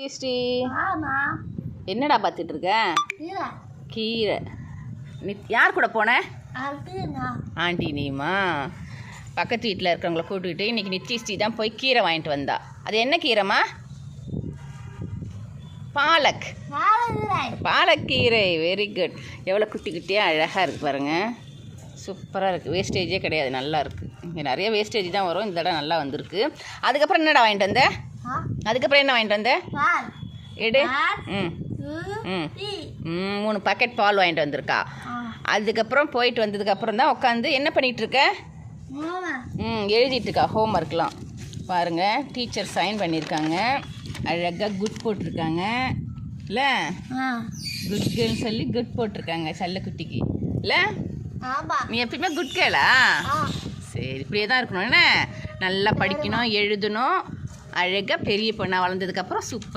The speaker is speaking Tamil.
ஸ்ரீ என்னடா பார்த்துட்டு இருக்க? கீரை. நீ யார் கூட போன? ஆண்டி நீமா பக்கத்து வீட்டில் இருக்கிறவங்கள கூப்பிட்டுக்கிட்டு இன்றைக்கி நித்யஸ்ரீ தான் போய் கீரை வாங்கிட்டு வந்தா. அது என்ன கீரைம்மா? பாலக். பாலக்கீரை. Very good. எவ்வளோ குட்டி குட்டியாக அழகாக இருக்குது பாருங்கள். சூப்பராக இருக்குது. வேஸ்டேஜே கிடையாது, நல்லா இருக்குது. இங்கே நிறைய வேஸ்டேஜ் தான் வரும், இந்த தடவை நல்லா வந்திருக்கு. அதுக்கப்புறம் என்னடா வாங்கிட்டு வந்த? அதுக்கப்புறம் என்ன வாங்கிட்டு வந்த? எடு. 3 பாக்கெட் பால் வாங்கிட்டு வந்திருக்கா. அதுக்கப்புறம் போயிட்டு வந்ததுக்கப்புறம் தான் உட்காந்து என்ன பண்ணிகிட்ருக்க? எழுதிட்டுருக்கா ஹோம்ஒர்க்லாம். பாருங்கள், டீச்சர் சைன் பண்ணியிருக்காங்க. அழகாக குட் போட்டிருக்காங்க இல்லை? குட் கேர்ள்னு சொல்லி குட் போட்டிருக்காங்க செல்லக்குட்டிக்கு இல்லை? நீ எப்பயுமே குட் கேர்ளா? சரி, இப்படியே தான் இருக்கணும். என்ன நல்லா படிக்கணும், எழுதணும். அழகாக பெரிய பொண்ணாக வளர்ந்ததுக்கப்புறம் சூப்பர்